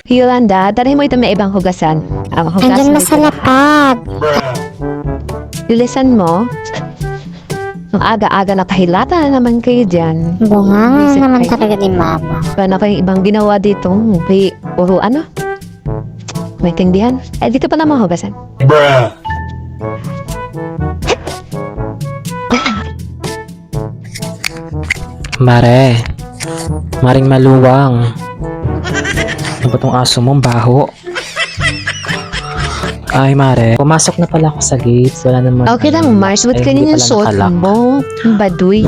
Yolanda, dali mo ito may ibang hugasan. Ang hugasan Andyan na sa lapag. Lilisan mo. Ang aga-aga nakahilata na naman kayo dyan. Bunga Visit naman kayo. talaga ni Mama. Paano kayo ibang ginawa dito? May puro ano? May tindihan? Eh, dito pa naman hugasan. Mare, maring maluwang. Ano ba tong aso mong baho? Ay, Mare, pumasok na pala ako sa gate. Wala naman. Okay lang, Mars. Ba't Ay, kanina hindi yung pala suot nakalock. mo? Ang baduy.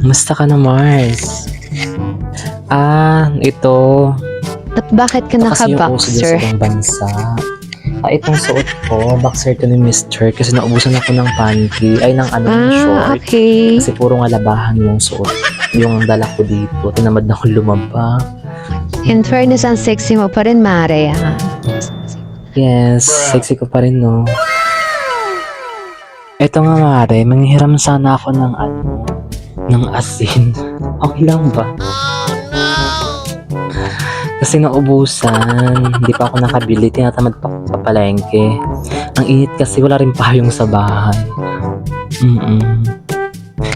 Musta ka na, Mars? Ito. At bakit ka Kasi yung uso naka-boxer? dyan sa ibang bansa. Itong suot ko, boxer to ni Mr. Kasi naubusan ako ng panty. Ay, ng ng short. Okay. Kasi puro nga labahan yung suot. Yung dala ko dito. Tinamad na akong lumaba. In fairness, ang sexy mo pa rin, Mare. Ah. Yes, sexy ko pa rin, no? Eto nga, Mare, manghihiram sana ako ng asin. Okay lang ba? Kasi naubusan, hindi pa ako nakabili, tinatamad pa ako papalengke. Ang init kasi wala rin payong sa bahay.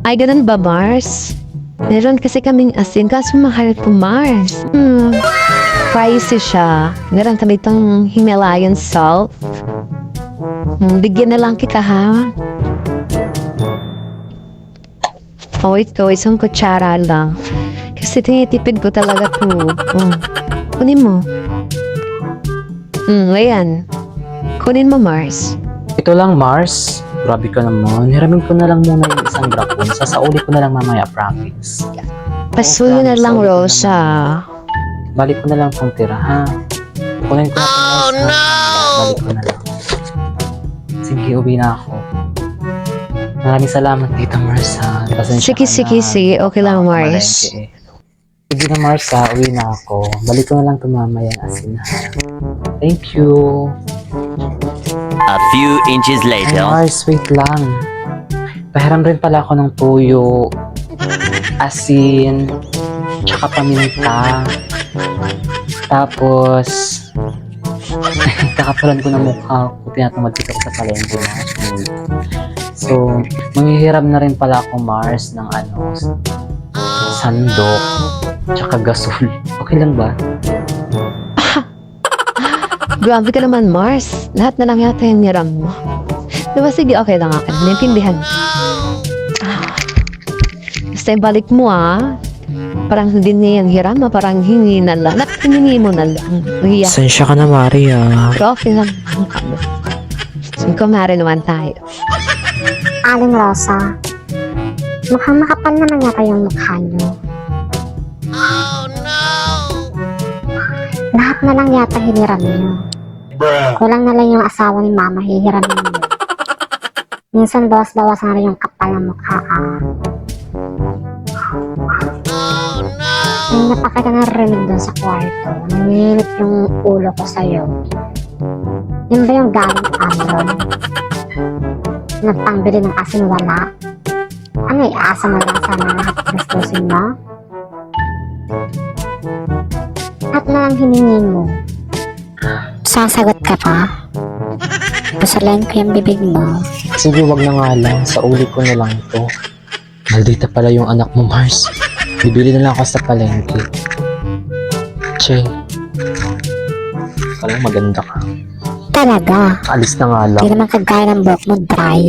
Ay, ganun ba, Mars? Meron kasi kaming asin, kaso mahal po, Mars. Pricey siya. Meron kami itong Himalayan salt. Bigyan na lang kita, ha? Oh, ito, isang kutsara lang. Kasi tinitipid ko talaga to. Kunin mo. Ayan. Kunin mo, Mars. Ito lang, Mars. Grabe ka naman. Hiramin ko na lang muna yung isang drapon. Sasauli ko na lang mamaya, promise. Pasuyo na lang, Sauli ko Rosa. Balik ko na lang itong tira, ha? Kunin ko na itong Balik ko na lang. Sige, uwi na ako. Maraming salamat, Tita Mars, ha? Pasensya ka Sige. Okay lang, Mars. Malengke, eh. Sige na, Mars, ha? Uwi na ako. Balik ko na lang itong mamaya asin, ha? Thank you. A few inches Ay, later. Mars, wait lang. Pahiram rin pala ako ng tuyo, asin, tsaka paminta. Tapos, kakapalan ko ng mukha ko, tinatamad ko sa palengke na. So, manghihiram na rin pala ako, Mars, ng sandok, tsaka gasol. Okay lang ba? Grabe ka naman, Mars. Lahat na lang yata yung niram mo. Diba, sige, okay lang ako. Naintindihan. Basta yung balik mo, parang hindi niya yung hiram mo, parang hingi na lang. Hiningi mo na lang. Yeah. Sensya ka na, Maria. Pero okay lang. So, kumare naman tayo. Aling Rosa, mukhang makapal naman yata yung mukha niyo. Lahat na lang yata hiniram niyo. Kulang na lang yung asawa ni Mama, hihiram niyo. Minsan bawas-bawas na rin yung kapal ng mukha. May napakita na rinig doon sa kwarto. Nanginit yung ulo ko sa'yo. Yun ba yung galing Amron? Nagpangbili ng asin wala? Ano, iaasa mo lang sana lahat gastusin mo? At na lang hiningi mo. Sasagot ka pa? Pasalain ko yung bibig mo. Sige, wag na nga lang. Sa uli ko na lang to. Maldita pala yung anak mo, Mars. Bibili na lang ako sa palengke. Che. Parang maganda ka. Talaga? Alis na nga lang. Di naman kagaya ng buhok mo dry.